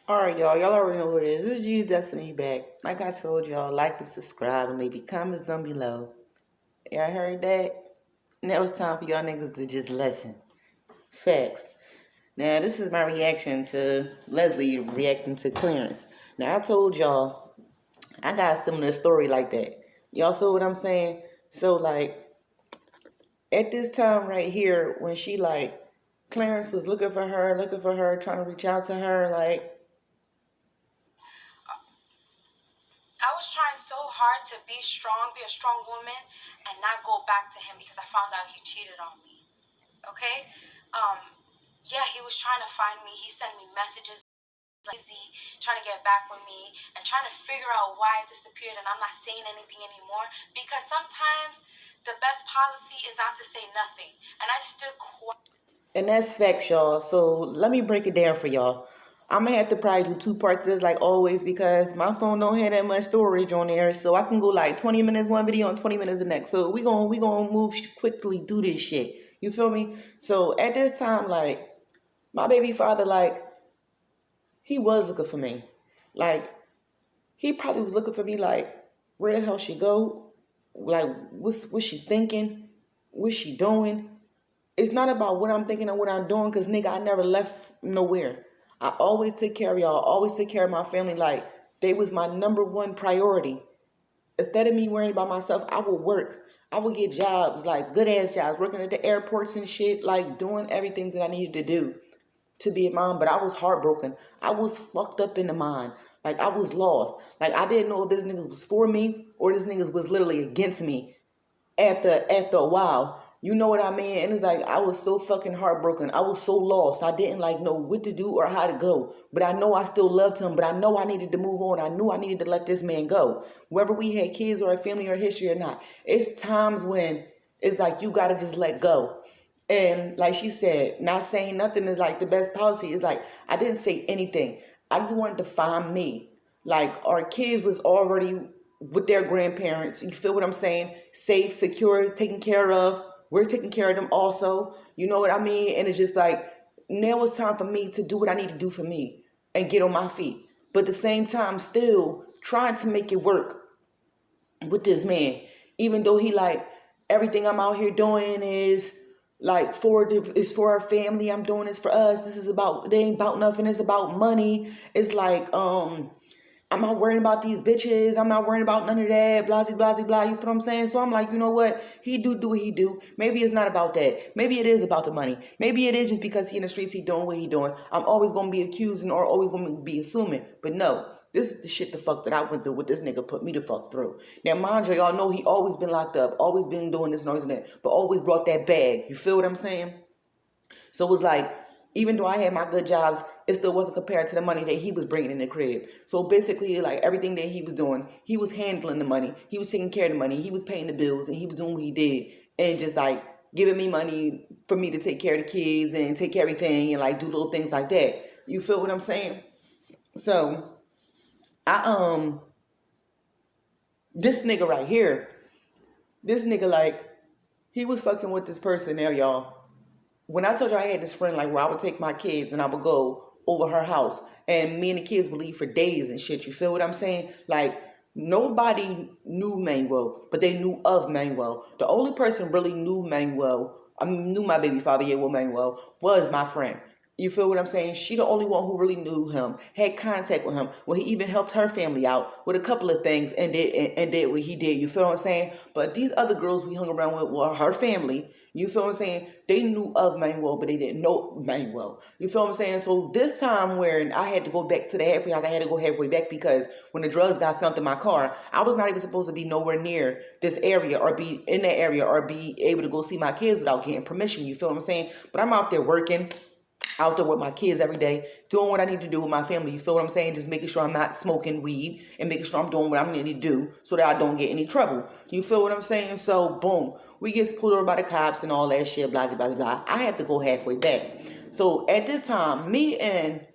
Alright, y'all already know what it is. This is G's Destiny back. Like I told y'all, like and subscribe and leave comments down below. Y'all heard that? Now it's time for y'all niggas to just listen. Facts. Now this is my reaction to Leslie reacting to Clarence. Now I told y'all I got a similar story like that. Y'all feel what I'm saying? So like at this time right here when she like Clarence was looking for her, trying to reach out to her, like I was trying so hard to be strong, be a strong woman, and not go back to him because I found out he cheated on me. Okay? Um, yeah, he was trying to find me. He sent me messages, lazy, trying to get back with me, and trying to figure out why I disappeared and I'm not saying anything anymore. Because sometimes the best policy is not to say nothing. And I stood quiet. And that's facts, y'all. So let me break it down for y'all. I'm gonna have to probably do two parts of this like always because my phone don't have that much storage on there. So I can go like 20 minutes one video and 20 minutes the next. So we gonna move quickly do this shit. You feel me? So at this time, like my baby father, like he was looking for me. Like he probably was looking for me like where the hell she go? Like what's she thinking? What's she doing? It's not about what I'm thinking and what I'm doing, because nigga, I never left nowhere. I always took care of y'all, always took care of my family. Like they was my number one priority. Instead of me worrying about myself, I would work. I would get jobs, like good ass jobs, working at the airports and shit, like doing everything that I needed to do to be a mom. But I was heartbroken. I was fucked up in the mind. Like I was lost. Like I didn't know if this nigga was for me or this nigga was literally against me after a while. You know what I mean? And it's like I was so fucking heartbroken. I was so lost. I didn't like know what to do or how to go. But I know I still loved him. But I know I needed to move on. I knew I needed to let this man go. Whether we had kids or a family or history or not. It's times when it's like you gotta just let go. And like she said, not saying nothing is like the best policy. It's like I didn't say anything. I just wanted to find me. Like our kids was already with their grandparents. You feel what I'm saying? Safe, secure, taken care of. We're taking care of them also. You know what I mean? And it's just like now it's time for me to do what I need to do for me and get on my feet. But at the same time, still trying to make it work with this man, even though he like everything I'm out here doing is like is for our family. I'm doing this for us. This is about, they ain't about nothing. It's about money. It's like I'm not worrying about these bitches. I'm not worrying about none of that. Blah, blah, blah, blah. You know what I'm saying? So I'm like, you know what? He do what he do. Maybe it's not about that. Maybe it is about the money. Maybe it is just because he in the streets, he doing what he doing. I'm always going to be accusing or always going to be assuming. But no, this is the shit the fuck that I went through, what this nigga put me the fuck through. Now, mind you, y'all know he always been locked up. Always been doing this noise and that. But always brought that bag. You feel what I'm saying? So it was like, even though I had my good jobs, it still wasn't compared to the money that he was bringing in the crib. So basically, like everything that he was doing, he was handling the money. He was taking care of the money. He was paying the bills and he was doing what he did. And just like giving me money for me to take care of the kids and take care of everything and like do little things like that. You feel what I'm saying? So I this nigga right here, this nigga like he was fucking with this person now, y'all. When I told you I had this friend, like where I would take my kids and I would go over her house and me and the kids would leave for days and shit. You feel what I'm saying? Like nobody knew Manuel, but they knew of Manuel. The only person really knew Manuel, I mean, knew my baby father, yeah, well, Manuel, was my friend. You feel what I'm saying? She the only one who really knew him, had contact with him. Well, he even helped her family out with a couple of things and did what he did. You feel what I'm saying? But these other girls we hung around with were her family. You feel what I'm saying? They knew of Manuel, but they didn't know Manuel. You feel what I'm saying? So this time when I had to go back to the halfway house, I had to go halfway back because when the drugs got found in my car, I was not even supposed to be nowhere near this area or be in that area or be able to go see my kids without getting permission. You feel what I'm saying? But I'm out there working, out there with my kids every day, doing what I need to do with my family. You feel what I'm saying? Just making sure I'm not smoking weed and making sure I'm doing what I need to do so that I don't get any trouble. You feel what I'm saying? So boom, we get pulled over by the cops and all that shit, blah, blah, blah, blah. I have to go halfway back. So at this time, me and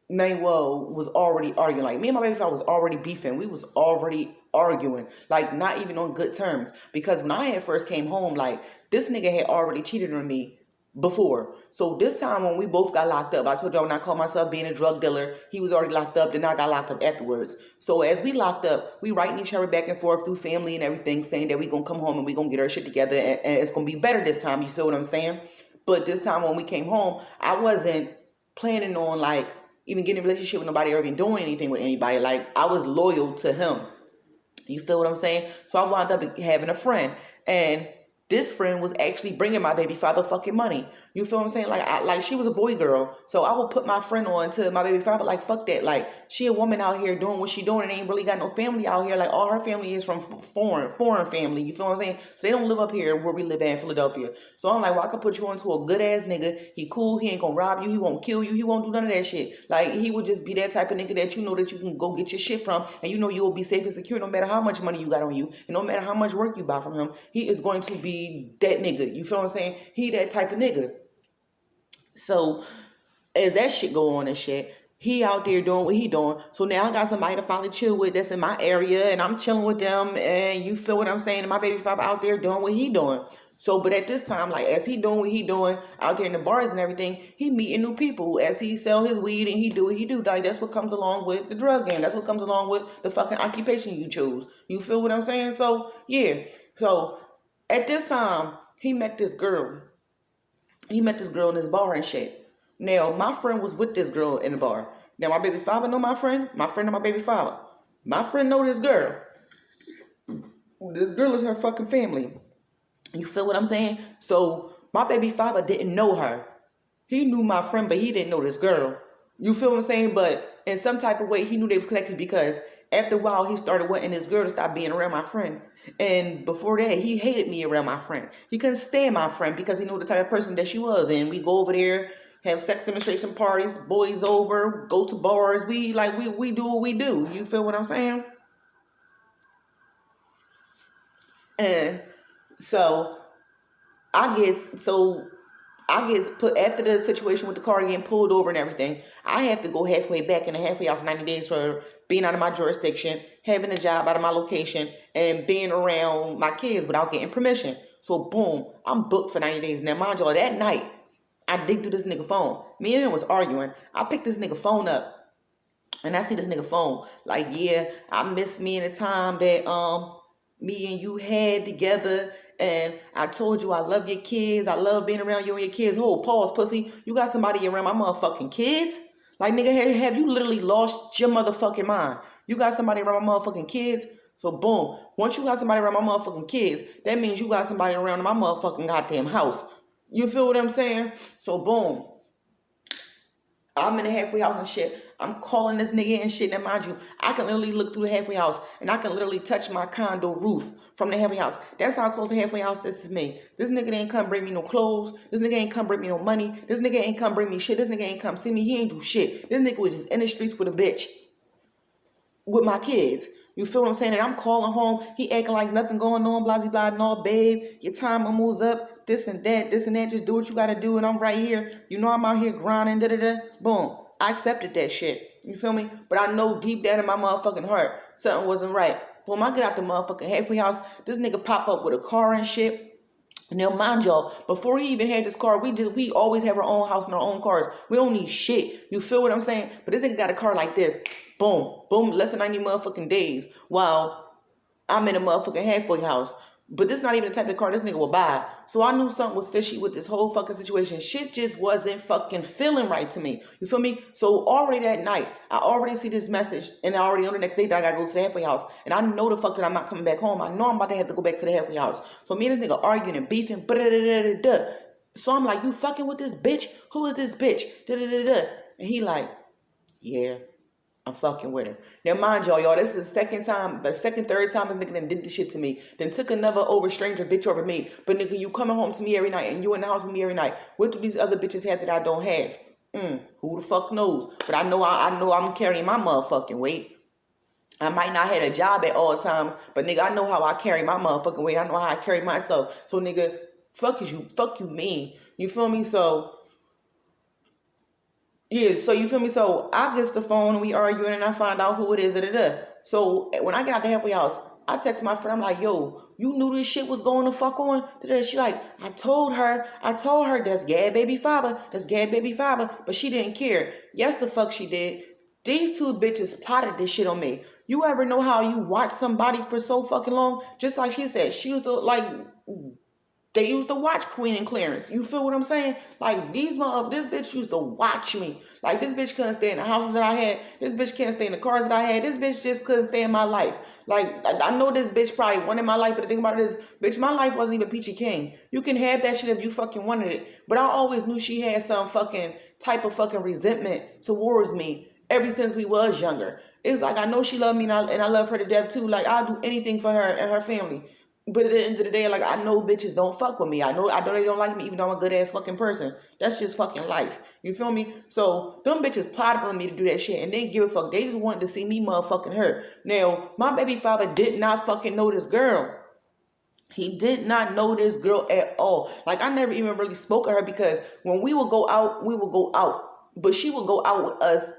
Manuel was already arguing. Like me and my baby father was already beefing. We was already arguing, like not even on good terms. Because when I had first came home, like this nigga had already cheated on me before. So this time when we both got locked up, I told y'all when I called myself being a drug dealer, he was already locked up, then I got locked up afterwards. So as we locked up, we writing each other back and forth through family and everything, saying that we gonna come home and we gonna get our shit together and it's gonna be better this time, you feel what I'm saying? But this time when we came home, I wasn't planning on like even getting in a relationship with nobody or even doing anything with anybody. Like I was loyal to him. You feel what I'm saying? So I wound up having a friend, and this friend was actually bringing my baby father fucking money. You feel what I'm saying? Like she was a boy girl, so I would put my friend on to my baby father. Like fuck that. Like she a woman out here doing what she doing, and ain't really got no family out here. Like all her family is from foreign family. You feel what I'm saying? So they don't live up here where we live at in Philadelphia. So I'm like, well, I could put you onto a good ass nigga. He cool. He ain't gonna rob you. He won't kill you. He won't do none of that shit. Like he would just be that type of nigga that you know that you can go get your shit from, and you know you will be safe and secure no matter how much money you got on you, and no matter how much work you buy from him. He is going to be that nigga. You feel what I'm saying? He that type of nigga. So as that shit go on and shit, he out there doing what he doing. So now I got somebody to finally chill with that's in my area, and I'm chilling with them. And you feel what I'm saying? And my baby father out there doing what he doing. So, but at this time, like as he doing what he doing out there in the bars and everything, he meeting new people as he sell his weed and he do what he do. Like that's what comes along with the drug game. That's what comes along with the fucking occupation you choose. You feel what I'm saying? So yeah. So at this time, he met this girl. He met this girl in this bar and shit. Now, my friend was with this girl in the bar. Now, my baby father know my friend. My friend know my baby father. My friend know this girl. This girl is her fucking family. You feel what I'm saying? So, my baby father didn't know her. He knew my friend, but he didn't know this girl. You feel what I'm saying? But in some type of way, he knew they was connected because after a while, he started wanting this girl to stop being around my friend. And before that, he hated me around my friend. He couldn't stand my friend because he knew the type of person that she was. And we go over there, have sex demonstration parties, boys over, go to bars. We do what we do. You feel what I'm saying? And so I get put after the situation with the car getting pulled over and everything. I have to go halfway back in the halfway house 90 days for being out of my jurisdiction, having a job out of my location, and being around my kids without getting permission. So boom, I'm booked for 90 days. Now mind y'all, that night I dig through this nigga phone. Me and him was arguing. I picked this nigga phone up. And I see this nigga phone, like, yeah, I miss me in the time that me and you had together. And I told you I love your kids. I love being around you and your kids. Oh, pause, pussy. You got somebody around my motherfucking kids? Like, nigga, have you literally lost your motherfucking mind? You got somebody around my motherfucking kids? So, boom. Once you got somebody around my motherfucking kids, that means you got somebody around my motherfucking goddamn house. You feel what I'm saying? So, boom. I'm in the halfway house and shit. I'm calling this nigga and shit. Now, mind you, I can literally look through the halfway house and I can literally touch my condo roof from the halfway house. That's how close the halfway house is to me. This nigga ain't come bring me no clothes. This nigga ain't come bring me no money. This nigga ain't come bring me shit. This nigga ain't come see me. He ain't do shit. This nigga was just in the streets with a bitch with my kids. You feel what I'm saying? And I'm calling home. He acting like nothing going on, blah, blah, blah. No, babe, your time moves up. This and that, this and that. Just do what you got to do. And I'm right here. You know I'm out here grinding, da-da-da. Boom. I accepted that shit. You feel me? But I know deep down in my motherfucking heart, something wasn't right. Boom, I get out the motherfucking halfway house. This nigga pop up with a car and shit. Now, mind y'all, before he even had this car, we always have our own house and our own cars. We don't need shit. You feel what I'm saying? But this nigga got a car like this. Boom, boom, less than 90 motherfucking days. While I'm in a motherfucking halfway house. But this is not even the type of car this nigga will buy. So I knew something was fishy with this whole fucking situation. Shit just wasn't fucking feeling right to me. You feel me? So already that night, I already see this message, and I already know the next day that I gotta go to the halfway house. And I know the fuck that I'm not coming back home. I know I'm about to have to go back to the halfway house. So me and this nigga arguing and beefing. So I'm like, you fucking with this bitch? Who is this bitch? And he like, yeah, I'm fucking with her. Now, mind y'all, this is the third time this nigga done did this shit to me. Then took another over stranger bitch over me. But nigga, you coming home to me every night and you in the house with me every night. What do these other bitches have that I don't have? Who the fuck knows? But I know I'm carrying my motherfucking weight. I might not have a job at all times, but nigga, I know how I carry my motherfucking weight. I know how I carry myself. So nigga, fuck you mean. You feel me? So yeah, so you feel me? So I get the phone and we arguing and I find out who it is. So when I get out the halfway house, I text my friend, I'm like, yo, you knew this shit was going to fuck on? She like, I told her that's Gad Baby Father, that's Gad Baby Father, but she didn't care. Yes, the fuck she did. These two bitches plotted this shit on me. You ever know how you watch somebody for so fucking long? Just like she said, she was the, like, they used to watch Queen and Clarence. You feel what I'm saying? Like this bitch used to watch me. Like this bitch couldn't stay in the houses that I had. This bitch can't stay in the cars that I had. This bitch just couldn't stay in my life. Like I know this bitch probably wanted my life, but the thing about it is, bitch, my life wasn't even peachy keen. You can have that shit if you fucking wanted it. But I always knew she had some fucking type of fucking resentment towards me ever since we was younger. It's like I know she loved me and I love her to death too. Like I'll do anything for her and her family. But at the end of the day, like I know bitches don't fuck with me. I know they don't like me, even though I'm a good ass fucking person. That's just fucking life. You feel me? So them bitches plotted on me to do that shit, and they didn't give a fuck. They just wanted to see me motherfucking hurt. Now my baby father did not fucking know this girl. He did not know this girl at all. Like I never even really spoke to her because when we would go out, we would go out. But she would go out with us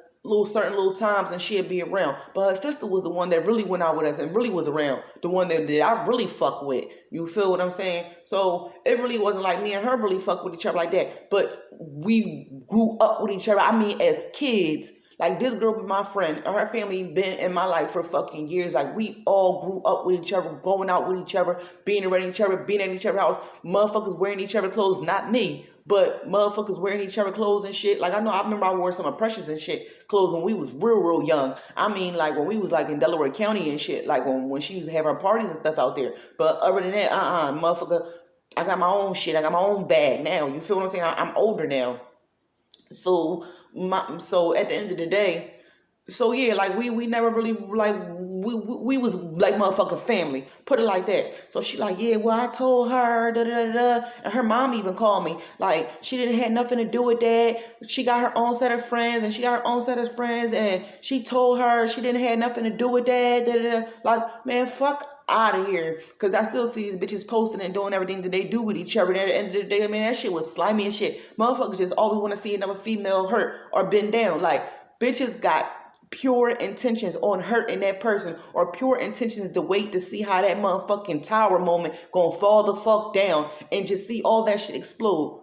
certain little times and she'd be around. But her sister was the one that really went out with us and really was around. The one that I really fuck with. You feel what I'm saying? So it really wasn't like me and her really fuck with each other like that. But we grew up with each other. I mean, as kids. Like this girl, my friend, her family been in my life for fucking years. Like we all grew up with each other, going out with each other, being around each other, being at each other's house. Motherfuckers wearing each other clothes, not me, but motherfuckers wearing each other clothes and shit. Like I remember I wore some of Precious and shit clothes when we was real young. I mean, like when we was like in Delaware County and shit. Like when she used to have her parties and stuff out there. But other than that, motherfucker, I got my own shit. I got my own bag now. You feel what I'm saying? I'm older now. So at the end of the day, so yeah, like we never really like we was like motherfucking family. Put it like that. So she like, yeah, well I told her da da da, and her mom even called me. Like she didn't have nothing to do with that. She got her own set of friends, and she got her own set of friends, and she told her she didn't have nothing to do with that. Da da da. Like man, fuck out of here, because I still see these bitches posting and doing everything that they do with each other. And at the end of the day, I mean, that shit was slimy and shit. Motherfuckers just always want to see another female hurt or bend down. Like, bitches got pure intentions on hurting that person, or pure intentions to wait to see how that motherfucking tower moment gonna fall the fuck down and just see all that shit explode.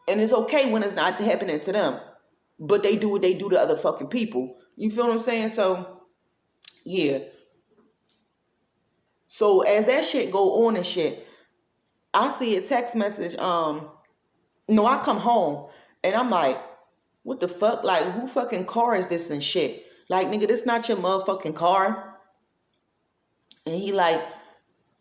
And it's okay when it's not happening to them, but they do what they do to other fucking people. You feel what I'm saying? So, yeah. So as that shit go on and shit, I see a text message. No, I come home and I'm like, what the fuck? Like, who fucking car is this and shit? Like, nigga, this not your motherfucking car. And he like,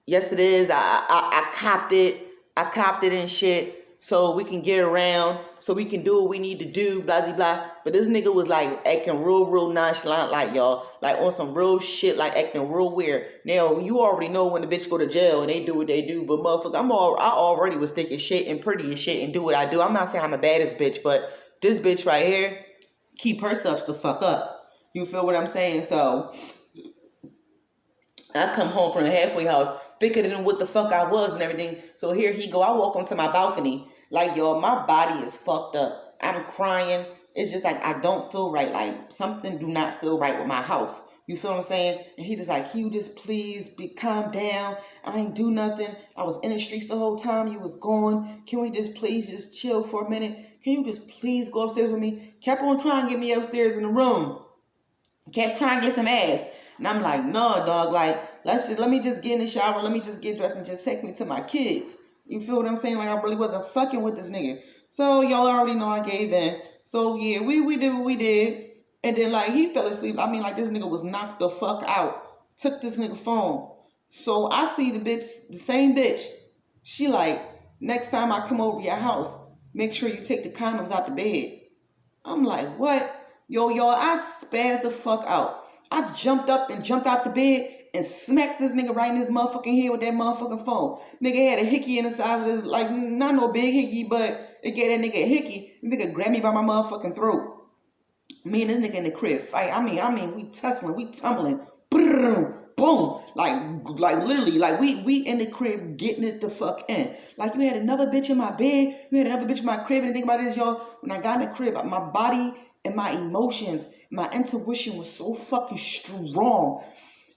yes, it is. I copped it. I copped it and shit. So we can get around. So we can do what we need to do. Blah, blah, blah. But this nigga was like acting real nonchalant, like y'all. Like on some real shit, like acting real weird. Now, you already know when the bitch go to jail and they do what they do. But motherfucker, I already was thinking shit and pretty as shit and do what I do. I'm not saying I'm a baddest bitch, but this bitch right here, keep herself the fuck up. You feel what I'm saying? So I come home from the halfway house thicker than what the fuck I was and everything. So here he go. I walk onto my balcony. Like, y'all, my body is fucked up. I'm crying. It's just like I don't feel right. Like something do not feel right with my house. You feel what I'm saying? And he just like, can you just please calm down? I ain't do nothing. I was in the streets the whole time. You was gone. Can we just please just chill for a minute? Can you just please go upstairs with me? Kept on trying to get me upstairs in the room. Kept trying to get some ass. And I'm like, no, dog, like, let me just get in the shower, let me just get dressed and just take me to my kids. You feel what I'm saying? Like I really wasn't fucking with this nigga. So y'all already know I gave in. So yeah, we did what we did. And then like he fell asleep. I mean like this nigga was knocked the fuck out. Took this nigga phone. So I see the same bitch. She like, next time I come over your house, make sure you take the condoms out the bed. I'm like, what? Yo, y'all, I spazzed the fuck out. I jumped up and jumped out the bed and smacked this nigga right in his motherfucking head with that motherfucking phone. Nigga had a hickey in the side of his, like, not no big hickey, but it gave that nigga a hickey. This nigga grabbed me by my motherfucking throat. Me and this nigga in the crib fight. I mean, we tussling, we tumbling. Boom, boom. Like literally, like we in the crib getting it the fuck in. Like you had another bitch in my bed, you had another bitch in my crib, and the thing about it is, y'all, when I got in the crib, my body and my emotions, my intuition was so fucking strong.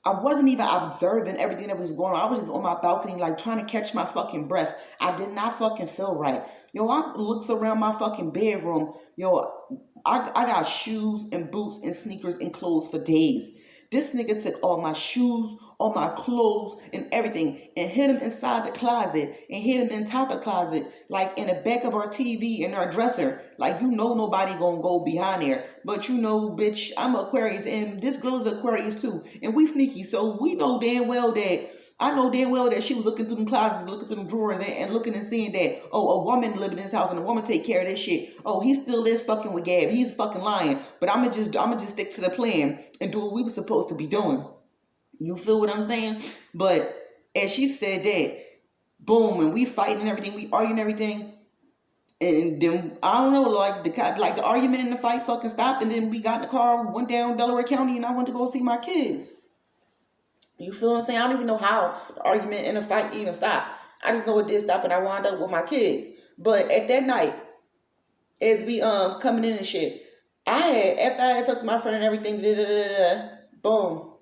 I wasn't even observing everything that was going on. I was just on my balcony, like trying to catch my fucking breath. I did not fucking feel right. Yo, I looks around my fucking bedroom. Yo, I got shoes and boots and sneakers and clothes for days. This nigga took all my shoes, all my clothes, and everything, and hid them inside the closet, and hid them in top of the closet, like in the back of our TV and our dresser. Like, you know nobody gonna go behind there. But you know, bitch, I'm Aquarius, and this girl is Aquarius too. And we sneaky, so we know damn well that I know damn well that she was looking through them closets, looking through them drawers, and looking and seeing that, oh, a woman living in this house and a woman take care of this shit. Oh, he still is fucking with Gab. He's fucking lying. But I'ma just stick to the plan and do what we were supposed to be doing. You feel what I'm saying? But as she said that, boom, and we fighting and everything, we arguing and everything. And then I don't know, like the argument and the fight fucking stopped, and then we got in the car, went down Delaware County, and I went to go see my kids. You feel what I'm saying? I don't even know how the argument and the fight even stopped. I just know it did stop, and I wound up with my kids. But at that night, as we coming in and shit, after I had talked to my friend and everything, boom.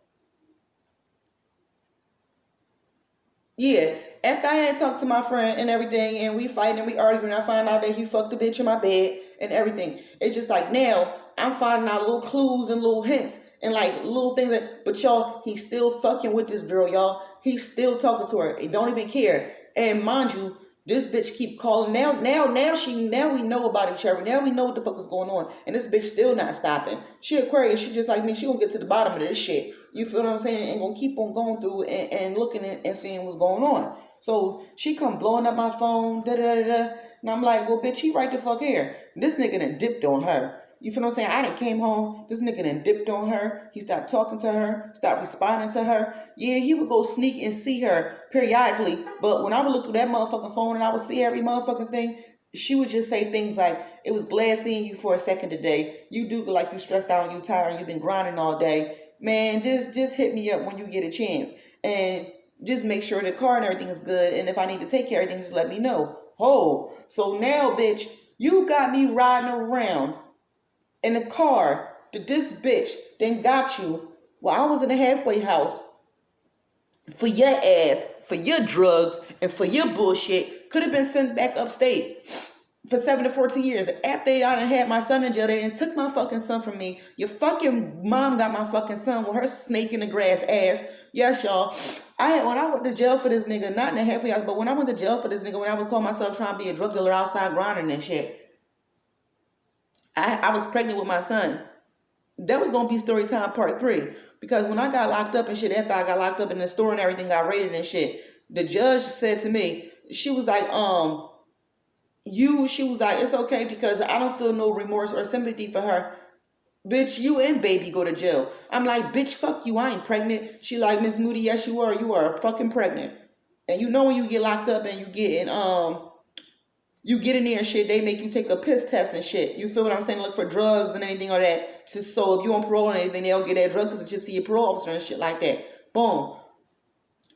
Yeah, after I had talked to my friend and everything, and we fighting and we arguing, I find out that he fucked the bitch in my bed and everything. It's just like now I'm finding out little clues and little hints and like little things that, but y'all, he's still fucking with this girl, y'all. He's still talking to her. He don't even care. And mind you, this bitch keep calling. Now we know about each other. Now we know what the fuck is going on. And this bitch still not stopping. She Aquarius. She just like me. She gonna get to the bottom of this shit. You feel what I'm saying? And gonna keep on going through and looking and seeing what's going on. So she come blowing up my phone. Da da da da. And I'm like, well, bitch, he right the fuck here. This nigga done dipped on her. You feel what I'm saying? I done came home. This nigga done dipped on her. He stopped talking to her, stopped responding to her. Yeah, he would go sneak and see her periodically. But when I would look through that motherfucking phone and I would see every motherfucking thing, she would just say things like, it was glad seeing you for a second today. You do look like you stressed out and you tired and you've been grinding all day. Man, just hit me up when you get a chance. And just make sure the car and everything is good. And if I need to take care of everything, just let me know. Oh, so now, bitch, you got me riding around in a car that this bitch then got you while I was in a halfway house for your ass, for your drugs, and for your bullshit. Could have been sent back upstate for 7 to 14 years. After I done had my son in jail, they done took my fucking son from me. Your fucking mom got my fucking son with her snake in the grass ass. Yes, y'all. When I went to jail for this nigga, not in a halfway house, but when I went to jail for this nigga, when I would call myself trying to be a drug dealer outside grinding and shit, I was pregnant with my son. That was gonna be story time part 3. Because when I got locked up and shit, after I got locked up in the store and everything got raided and shit, the judge said to me, she was like, she was like, it's okay because I don't feel no remorse or sympathy for her. Bitch, you and baby go to jail. I'm like, bitch, fuck you, I ain't pregnant. She like, Miss Moody, yes you are fucking pregnant. And you know when you get locked up and you get in there and shit, they make you take a piss test and shit. You feel what I'm saying? Look for drugs and anything or that. Just so if you on parole or anything, they'll get that drug because it's just to your parole officer and shit like that. Boom.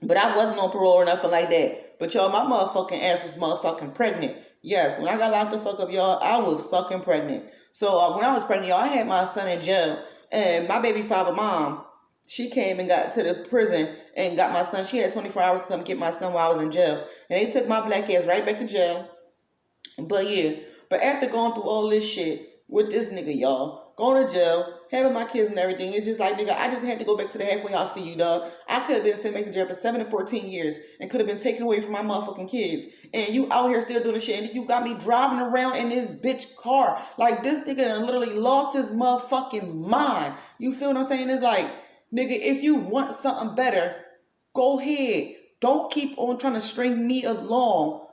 But I wasn't on parole or nothing like that. But y'all, my motherfucking ass was motherfucking pregnant. Yes, when I got locked the fuck up, y'all, I was fucking pregnant. So when I was pregnant, y'all, I had my son in jail. And my baby father mom, she came and got to the prison and got my son. She had 24 hours to come get my son while I was in jail. And they took my black ass right back to jail. But yeah, but after going through all this shit with this nigga, y'all, going to jail, having my kids and everything, it's just like, nigga, I just had to go back to the halfway house for you, dog. I could have been sent back to jail for 7 to 14 years and could have been taken away from my motherfucking kids. And you out here still doing the shit, and you got me driving around in this bitch car. Like, this nigga done literally lost his motherfucking mind. You feel what I'm saying? It's like, nigga, if you want something better, go ahead. Don't keep on trying to string me along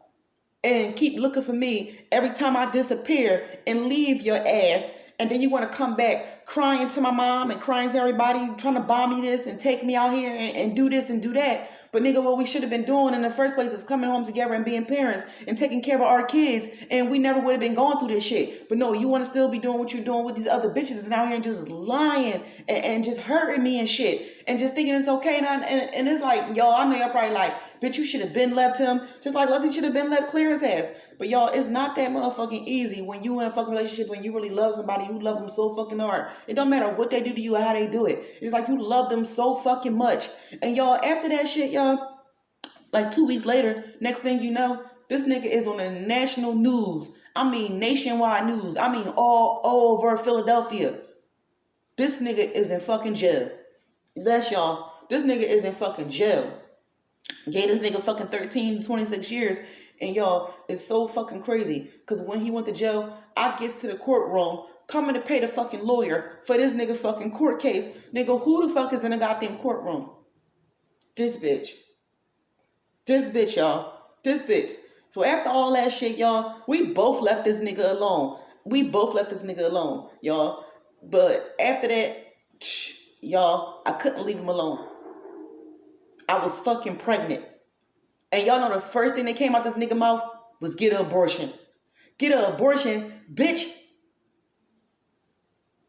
and keep looking for me every time I disappear and leave your ass. And then you want to come back crying to my mom and crying to everybody, trying to buy me this and take me out here and do this and do that. But nigga, what we should have been doing in the first place is coming home together and being parents and taking care of our kids. And we never would have been going through this shit. But no, you want to still be doing what you're doing with these other bitches and out here and just lying and just hurting me and shit. And just thinking it's okay. And it's like, yo, I know y'all probably like, bitch, you should have been left him. Just like Lutzy should have been left Clarence ass. But y'all, it's not that motherfucking easy when you in a fucking relationship and you really love somebody. You love them so fucking hard. It don't matter what they do to you or how they do it. It's like you love them so fucking much. And y'all, after that shit, y'all, like 2 weeks later, next thing you know, this nigga is on the national news. I mean nationwide news. I mean all over Philadelphia. This nigga is in fucking jail. That's y'all. This nigga is in fucking jail. Gave this nigga fucking 13 to 26 years. And y'all, it's so fucking crazy. Because when he went to jail, I gets to the courtroom coming to pay the fucking lawyer for this nigga fucking court case. Nigga, who the fuck is in the goddamn courtroom? This bitch. This bitch, y'all. This bitch. So after all that shit, y'all, we both left this nigga alone. We both left this nigga alone, y'all. But after that, y'all, I couldn't leave him alone. I was fucking pregnant. And y'all know the first thing that came out this nigga mouth was get an abortion. Get an abortion, bitch.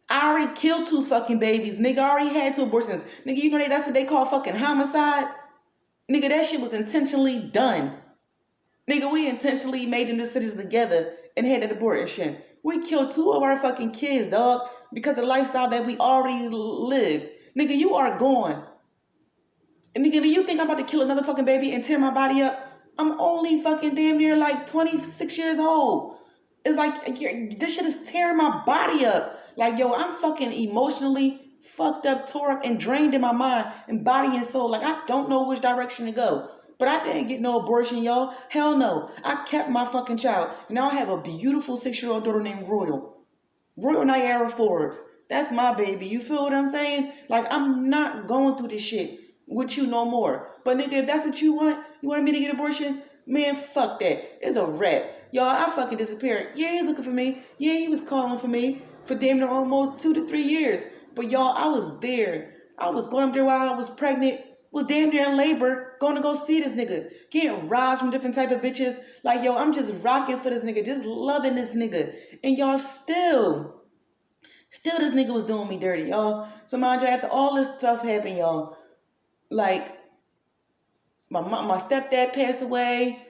I already killed 2 fucking babies. Nigga, I already had 2 abortions. Nigga, you know that's what they call fucking homicide? Nigga, that shit was intentionally done. Nigga, we intentionally made them decisions together and had that abortion. We killed 2 of our fucking kids, dog, because of the lifestyle that we already lived. Nigga, you are gone. And nigga, do you think I'm about to kill another fucking baby and tear my body up? I'm only fucking damn near like 26 years old. It's like, this shit is tearing my body up. Like, yo, I'm fucking emotionally fucked up, tore up, and drained in my mind and body and soul. Like, I don't know which direction to go. But I didn't get no abortion, y'all. Hell no. I kept my fucking child. Now I have a beautiful 6-year-old daughter named Royal. Royal Niagara Forbes. That's my baby. You feel what I'm saying? Like, I'm not going through this shit with you no more. But nigga, if that's what you want me to get abortion? Man, fuck that. It's a wrap. Y'all, I fucking disappeared. Yeah, he's looking for me. Yeah, he was calling for me for damn near almost 2 to 3 years. But y'all, I was there. I was going up there while I was pregnant. Was damn near in labor, going to go see this nigga. Getting rides from different type of bitches. Like, yo, I'm just rocking for this nigga. Just loving this nigga. And y'all still this nigga was doing me dirty, y'all. So mind you, after all this stuff happened, y'all, like, my stepdad passed away.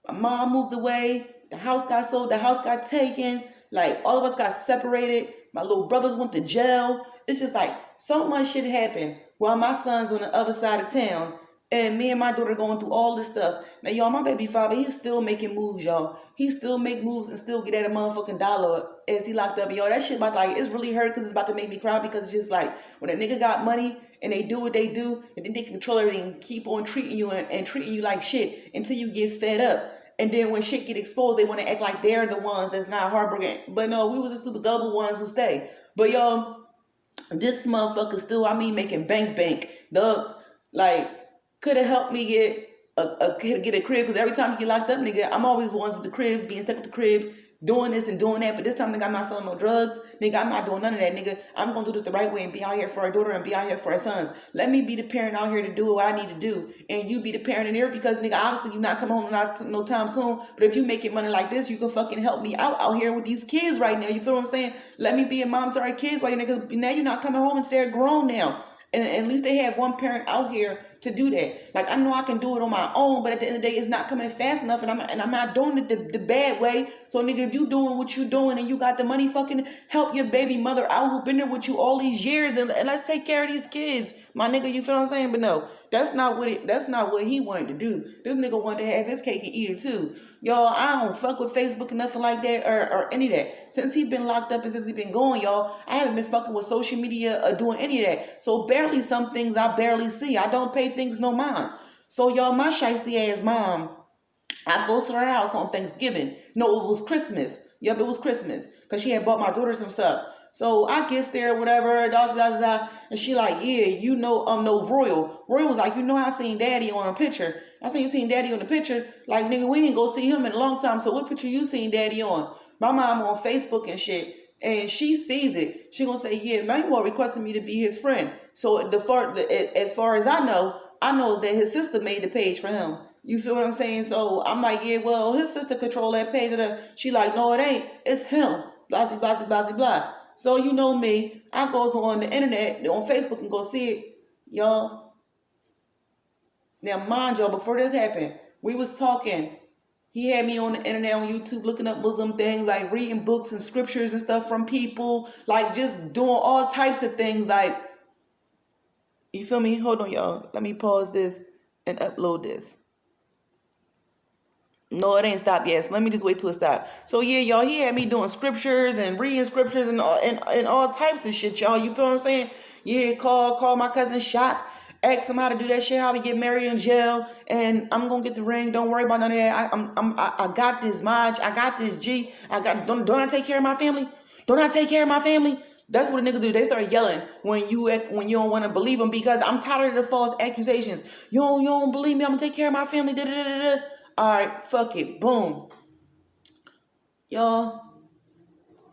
My mom moved away. The house got sold. The house got taken. Like, all of us got separated. My little brothers went to jail. It's just like so much shit happened while my son's on the other side of town. And me and my daughter going through all this stuff. Now, y'all, my baby father, he's still making moves, y'all. He still make moves and still get at a motherfucking dollar as he locked up. Y'all, that shit about, like, it's really hurt because it's about to make me cry because it's just like when a nigga got money and they do what they do and then they control everything and keep on treating you and treating you like shit until you get fed up. And then when shit get exposed, they want to act like they're the ones that's not heartbroken. But no, we was the stupid gullible ones who stay. But y'all, this motherfucker still, I mean, making bank. Dog, like, could have helped me get a crib, because every time you get locked up, nigga, I'm always the ones with the crib, being stuck with the cribs, doing this and doing that. But this time, nigga, I'm not selling no drugs. Nigga, I'm not doing none of that, nigga. I'm gonna do this the right way and be out here for our daughter and be out here for our sons. Let me be the parent out here to do what I need to do, and you be the parent in here, because nigga, obviously you not coming home no time soon. But if you making money like this, you can fucking help me out here with these kids right now. You feel what I'm saying? Let me be a mom to our kids while you niggas, now you're not coming home and they're grown now. And at least they have one parent out here to do that. Like, I know I can do it on my own, but at the end of the day, it's not coming fast enough, and I'm not doing it the bad way. So, nigga, if you doing what you doing and you got the money, fucking help your baby mother out who been there with you all these years, and let's take care of these kids, my nigga. You feel what I'm saying? But no, that's not what he wanted to do. This nigga wanted to have his cake and eat it too. Y'all, I don't fuck with Facebook or nothing like that or any of that. Since he been locked up and since he been going, y'all, I haven't been fucking with social media or doing any of that. So barely some things I barely see. I don't pay things no mind. So y'all, my shiesty ass mom, I go to her house on Thanksgiving. No, it was Christmas. Yep, it was Christmas. Because she had bought my daughter some stuff. So I gets there, whatever, and she like, yeah, you know, no, Royal. Royal was like, you know, I seen Daddy on a picture. I said, you seen Daddy on the picture? Like, nigga, we ain't go see him in a long time. So what picture you seen Daddy on? My mom on Facebook and shit. And she sees it. She gonna say, yeah, Manuel requested me to be his friend. So as far as I know that his sister made the page for him. You feel what I'm saying? So I'm like, yeah, well, his sister control that page. She like, no, it ain't. It's him. Blah, blah, blah, blah, blah. So you know me, I goes on the internet, on Facebook, and go see it. Y'all. Now, mind y'all, before this happened, we was talking. He had me on the internet on YouTube looking up Muslim things, like reading books and scriptures and stuff from people, like just doing all types of things. Like, you feel me? Hold on, y'all. Let me pause this and upload this. No, it ain't stopped yet. So let me just wait till it stops. So yeah, y'all, he had me doing scriptures and reading scriptures and all types of shit, y'all. You feel what I'm saying? Yeah, call my cousin Shot. Ask him how to do that shit, how we get married in jail, and I'm gonna get the ring. Don't worry about none of that. I got this, Maj. I got this, G. I got. Don't I take care of my family? Don't I take care of my family? That's what a nigga do. They start yelling when you don't want to believe them, because I'm tired of the false accusations. You don't believe me? I'm gonna take care of my family. Da, da, da, da. All right, fuck it. Boom. Y'all,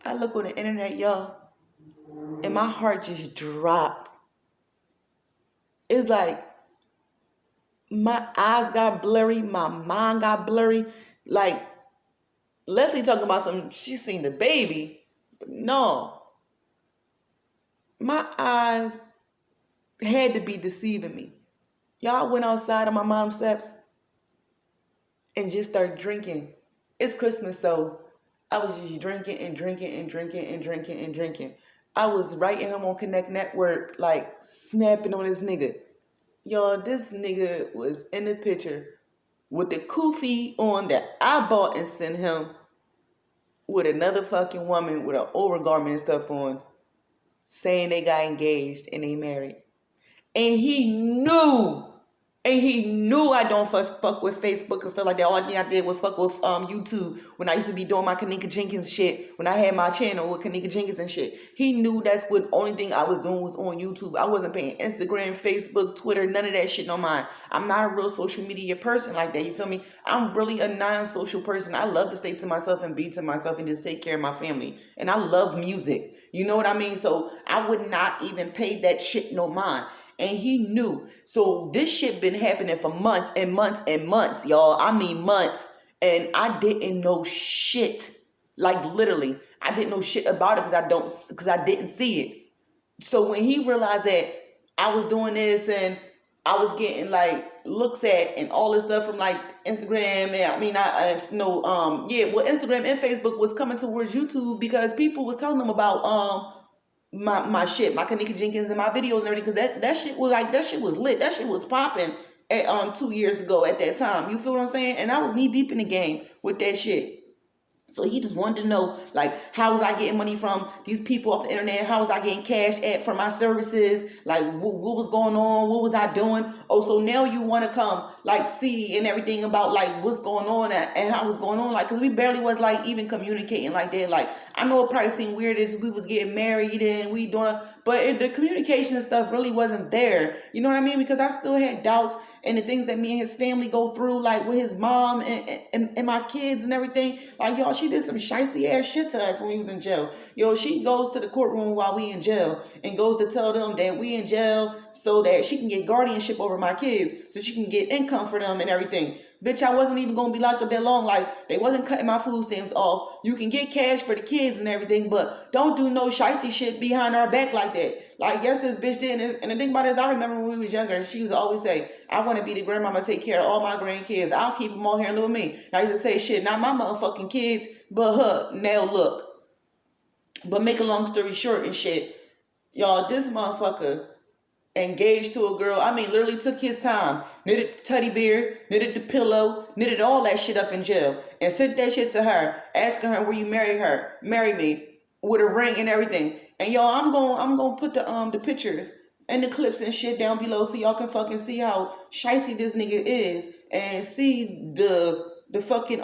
I look on the internet, y'all, and my heart just dropped. It's like my eyes got blurry, my mind got blurry. Like Leslie talking about some, she seen the baby. But no, my eyes had to be deceiving me. Y'all went outside on my mom's steps and just started drinking. It's Christmas, so I was just drinking and drinking and drinking and drinking and drinking. I was writing him on Connect Network, like snapping on this nigga. Y'all, this nigga was in the picture with the kufi on that I bought and sent him, with another fucking woman with an overgarment and stuff on, saying they got engaged and they married. And he knew. And he knew I don't fuck with Facebook and stuff like that. All I think I did was fuck with YouTube when I used to be doing my Kanika Jenkins shit. When I had my channel with Kanika Jenkins and shit. He knew that's what only thing I was doing was on YouTube. I wasn't paying Instagram, Facebook, Twitter, none of that shit no mind. I'm not a real social media person like that. You feel me? I'm really a non-social person. I love to stay to myself and be to myself and just take care of my family. And I love music. You know what I mean? So I would not even pay that shit no mind. And he knew. So this shit been happening for months and months and months, y'all. I mean months. And I didn't know shit. Like literally. I didn't know shit about it because I didn't see it. So when he realized that I was doing this and I was getting like looks at and all this stuff from like Instagram, and I know Instagram and Facebook was coming towards YouTube because people was telling them about my shit, my Kanika Jenkins and my videos and everything, because that shit was lit. That shit was popping at 2 years ago at that time. You feel what I'm saying? And I was knee deep in the game with that shit. So he just wanted to know, like, how was I getting money from these people off the internet? How was I getting cash for my services? Like, what was going on? What was I doing? Oh, so now you want to come, like, see and everything about, like, what's going on and how it's going on? Like, because we barely was, like, even communicating like that. Like, I know it probably seemed weird as we was getting married and we doing but the communication and stuff really wasn't there. You know what I mean? Because I still had doubts and the things that me and his family go through, like with his mom and my kids and everything. Like, y'all, she did some shiesty ass shit to us when we was in jail. Yo, she goes to the courtroom while we in jail and goes to tell them that we in jail so that she can get guardianship over my kids, so she can get income for them and everything. Bitch, I wasn't even going to be locked up that long. Like, they wasn't cutting my food stamps off. You can get cash for the kids and everything, but don't do no shiesty shit behind our back like that. Like, yes, this bitch did. And the thing about it is, I remember when we was younger, she used to always say, I want to be the grandmama, take care of all my grandkids. I'll keep them all here and live with me. And I used to say, shit, not my motherfucking kids, but her. Now look. But make a long story short and shit, y'all, this motherfucker engaged to a girl. I mean, literally took his time, knitted the teddy bear, knitted the pillow, knitted all that shit up in jail, and sent that shit to her, asking her, will you marry me, with a ring and everything. And y'all, I'm gonna put the pictures and the clips and shit down below so y'all can fucking see how shicey this nigga is and see the fucking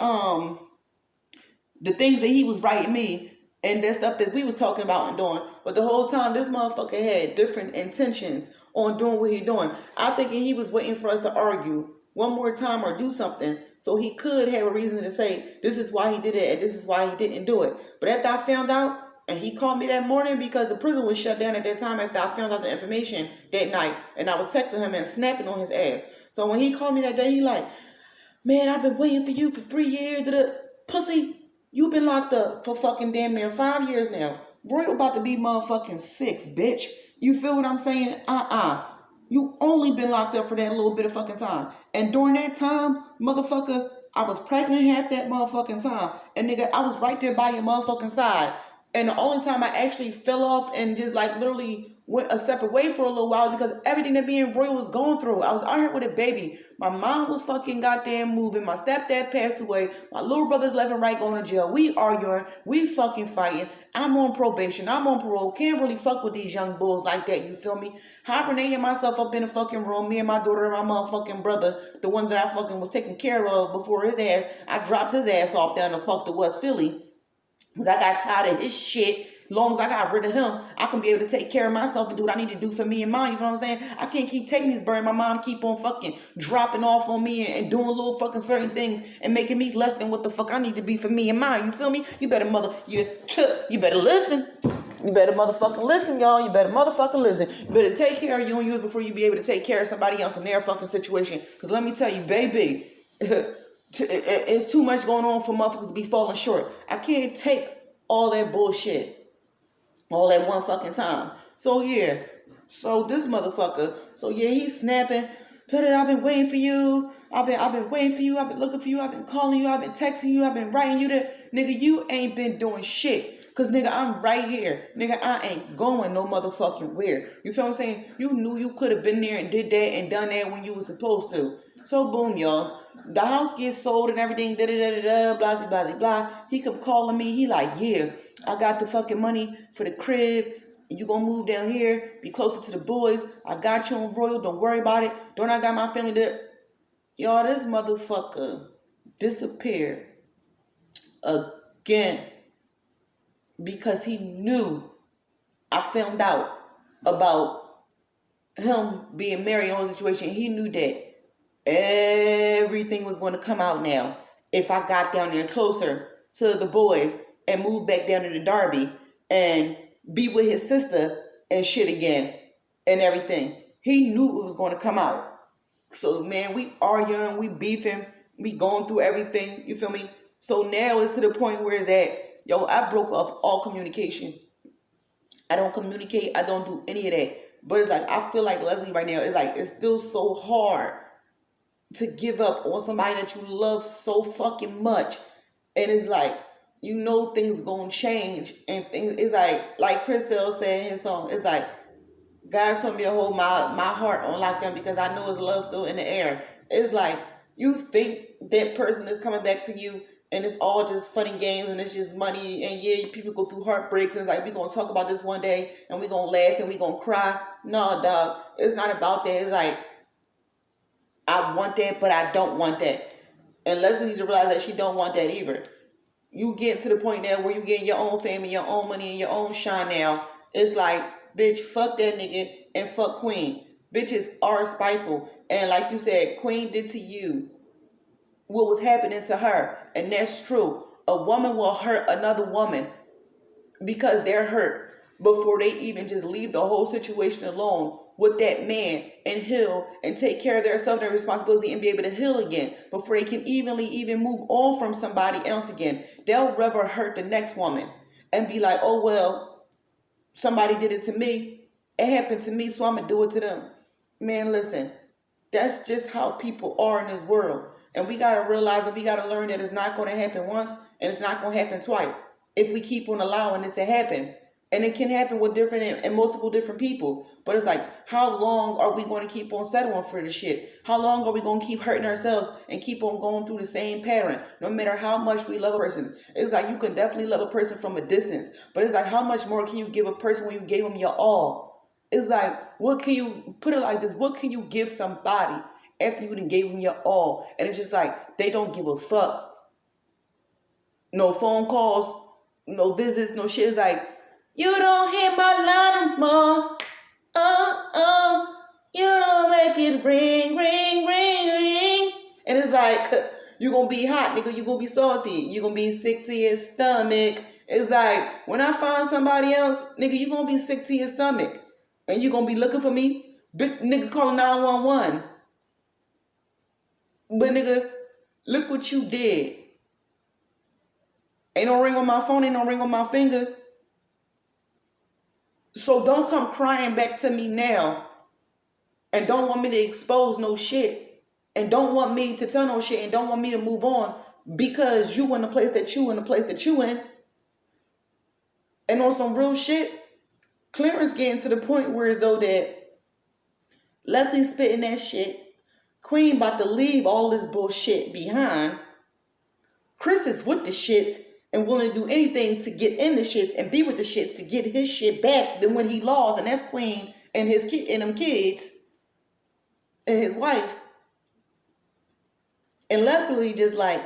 the things that he was writing me and that stuff that we was talking about and doing. But the whole time, this motherfucker had different intentions on doing what he doing. I think he was waiting for us to argue one more time or do something so he could have a reason to say, this is why he did it and this is why he didn't do it. But after I found out, and he called me that morning because the prison was shut down at that time after I found out the information that night. And I was texting him and snapping on his ass. So when he called me that day, he like, man, I've been waiting for you for 3 years. Pussy, you've been locked up for fucking damn near 5 years now. Roy about to be motherfucking 6, bitch. You feel what I'm saying? You only been locked up for that little bit of fucking time. And during that time, motherfucker, I was pregnant half that motherfucking time. And nigga, I was right there by your motherfucking side. And the only time I actually fell off and just like literally went a separate way for a little while because everything that me and Roy was going through. I was out here with a baby. My mom was fucking goddamn moving. My stepdad passed away. My little brother's left and right going to jail. We arguing. We fucking fighting. I'm on probation. I'm on parole. Can't really fuck with these young bulls like that. You feel me? Hibernating myself up in the fucking room. Me and my daughter and my motherfucking brother, the one that I fucking was taking care of before his ass. I dropped his ass off down the fuck to West Philly. Because I got tired of his shit. As long as I got rid of him, I can be able to take care of myself and do what I need to do for me and mine. You know what I'm saying? I can't keep taking this burden. My mom keep on fucking dropping off on me and doing little fucking certain things and making me less than what the fuck I need to be for me and mine. You feel me? You better you better listen. You better motherfucking listen, y'all. You better motherfucking listen. You better take care of you and yours before you be able to take care of somebody else in their fucking situation. Because let me tell you, baby, it's too much going on for motherfuckers to be falling short. I can't take all that bullshit all at one fucking time. So yeah, so this motherfucker, so yeah, he's snapping. I've been waiting for you. I've been waiting for you. I've been looking for you. I've been calling you. I've been texting you. I've been writing you that nigga. You ain't been doing shit. Cause nigga, I'm right here. Nigga, I ain't going no motherfucking where. You feel what I'm saying? You knew you could have been there and did that and done that when you was supposed to. So boom, y'all. The house gets sold and everything, da da da da da, blah blah blah blah. He kept calling me. He like, yeah, I got the fucking money for the crib. You gonna move down here, be closer to the boys. I got you on Royal. Don't worry about it. Don't I got my family there? Y'all, this motherfucker disappeared again because he knew I found out about him being married on the situation. He knew that everything was going to come out now if I got down there closer to the boys and moved back down to the Derby and be with his sister and shit again and everything. He knew it was going to come out. So man, we arguing, we beefing, we going through everything. You feel me? So now it's to the point where that yo, I broke off all communication. I don't communicate. I don't do any of that. But it's like I feel like Leslie right now. It's like it's still so hard to give up on somebody that you love so fucking much. And it's like, you know things gonna change and things it's like Chriselle said in his song, it's like God told me to hold my heart on lockdown because I know his love still in the air. It's like you think that person is coming back to you and it's all just funny games and it's just money and yeah, people go through heartbreaks and it's like we're gonna talk about this one day and we're gonna laugh and we're gonna cry. No, dog, it's not about that. It's like I want that, but I don't want that. And Leslie need to realize that she don't want that either. You get to the point now where you getting your own family, your own money, and your own shine now. It's like, bitch, fuck that nigga and fuck Queen. Bitches are spiteful. And like you said, Queen did to you what was happening to her. And that's true. A woman will hurt another woman because they're hurt before they even just leave the whole situation alone with that man and heal and take care of their self, their responsibility and be able to heal again before they can evenly even move on from somebody else again. They'll rather hurt the next woman and be like, oh, well, somebody did it to me. It happened to me, so I'm going to do it to them. Man, listen, that's just how people are in this world. And we got to realize and we got to learn that it's not going to happen once and it's not going to happen twice if we keep on allowing it to happen. And it can happen with different and multiple different people. But it's like, how long are we going to keep on settling for this shit? How long are we going to keep hurting ourselves and keep on going through the same pattern? No matter how much we love a person. It's like you can definitely love a person from a distance. But it's like, how much more can you give a person when you gave them your all? It's like, what can you, put it like this, what can you give somebody after you done gave them your all? And it's just like, they don't give a fuck. No phone calls, no visits, no shit. It's like, you don't hit my line no more. You don't make it ring, ring, ring, ring. And it's like, you're going to be hot, nigga. You're going to be salty. You're going to be sick to your stomach. It's like, when I find somebody else, nigga, you're going to be sick to your stomach. And you're going to be looking for me. Big nigga calling 911. But nigga, look what you did. Ain't no ring on my phone. Ain't no ring on my finger. So don't come crying back to me now and don't want me to expose no shit and don't want me to tell no shit and don't want me to move on because you in the place that you in. And on some real shit, Clarence getting to the point where as though that Leslie spitting that shit, Queen about to leave all this bullshit behind. Chris is with the shits and willing to do anything to get in the shits and be with the shits to get his shit back than when he lost, and that's Queen and his kid and them kids and his wife. And Leslie just like,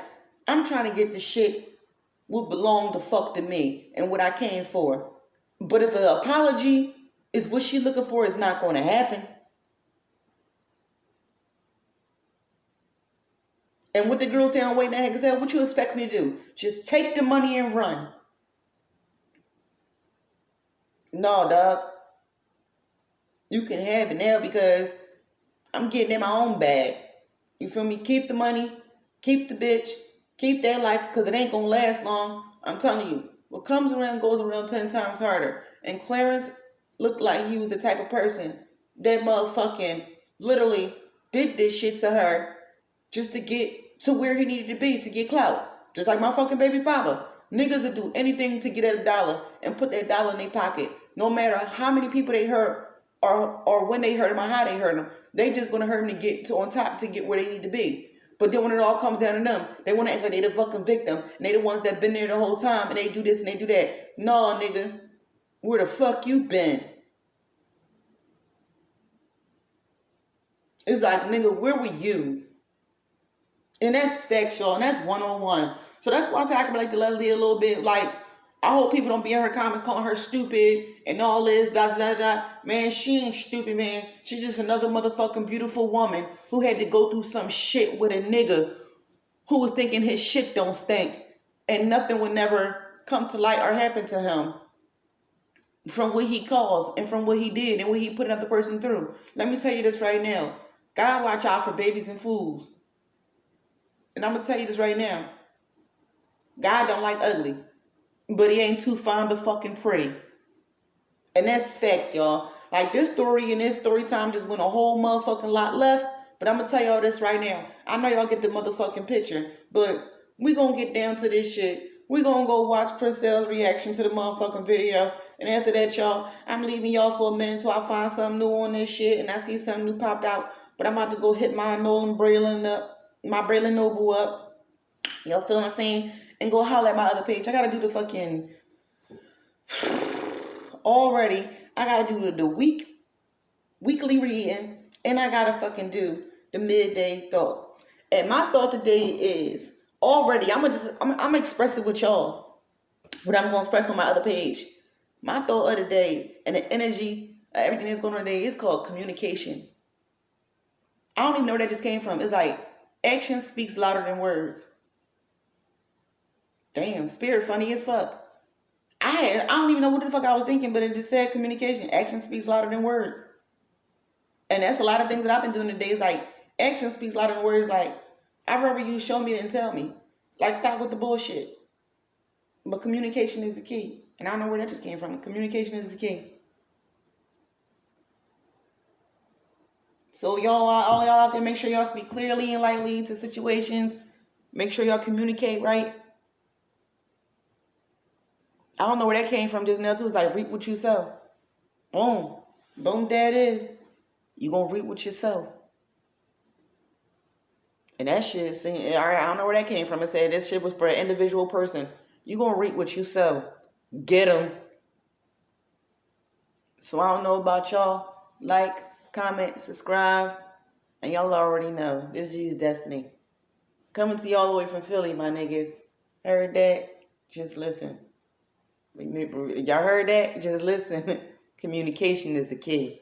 I'm trying to get the shit what belonged to fuck to me and what I came for. But if an apology is what she looking for, it's not going to happen. And what the girl say on Waiting Heck said, what you expect me to do? Just take the money and run. No, dog. You can have it now because I'm getting in my own bag. You feel me? Keep the money, keep the bitch, keep that life because it ain't gonna last long. I'm telling you, what comes around goes around 10 times harder. And Clarence looked like he was the type of person that motherfucking literally did this shit to her just to get to where he needed to be to get clout. Just like my fucking baby father. Niggas would do anything to get at a dollar and put that dollar in their pocket. No matter how many people they hurt or when they hurt him or how they hurt him. They just gonna hurt him to get to on top to get where they need to be. But then when it all comes down to them, they want to act like they the fucking victim. And they the ones that been there the whole time and they do this and they do that. No, nigga. Where the fuck you been? It's like, nigga, where were you? And that's factual, and that's one-on-one. So that's why I say I can relate to Leslie a little bit. Like, I hope people don't be in her comments calling her stupid and all this, da da da. Man, she ain't stupid, man. She's just another motherfucking beautiful woman who had to go through some shit with a nigga who was thinking his shit don't stink and nothing would never come to light or happen to him from what he caused and from what he did and what he put another person through. Let me tell you this right now. God watch out for babies and fools. And I'm going to tell you this right now. God don't like ugly. But he ain't too fond of fucking pretty. And that's facts, y'all. Like, this story and this story time just went a whole motherfucking lot left. But I'm going to tell y'all this right now. I know y'all get the motherfucking picture. But we going to get down to this shit. We going to go watch Christelle's reaction to the motherfucking video. And after that, y'all, I'm leaving y'all for a minute until I find something new on this shit. And I see something new popped out. But I'm about to go hit my Nolan Braylon up. My Braylon Noble up. Y'all feel what I'm saying? And go holler at my other page. I gotta do the fucking already. I gotta do the weekly reading. And I gotta fucking do the midday thought. And my thought today is already I'm expressing with y'all what I'm gonna express on my other page. My thought of the day and the energy of everything that's going on today is called communication. I don't even know where that just came from. It's like action speaks louder than words. Damn, spirit funny as fuck. I don't even know what the fuck I was thinking, but it just said communication. Action speaks louder than words. And that's a lot of things that I've been doing today. Is like action speaks louder than words. Like, I'd rather you show me than tell me. Like, stop with the bullshit. But communication is the key. And I don't know where that just came from. Communication is the key. So y'all, all y'all out there, make sure y'all speak clearly and lightly to situations. Make sure y'all communicate right. I don't know where that came from just now too. It's like reap what you sow. Boom. Boom, that is. You gonna reap what you sow. And that shit, I don't know where that came from. It said this shit was for an individual person. You gonna reap what you sow. Get them. So I don't know about y'all. Like, comment, subscribe. And y'all already know. This G's Destiny. Coming to you all the way from Philly, my niggas. Heard that? Just listen. Y'all heard that? Just listen. Communication is the key.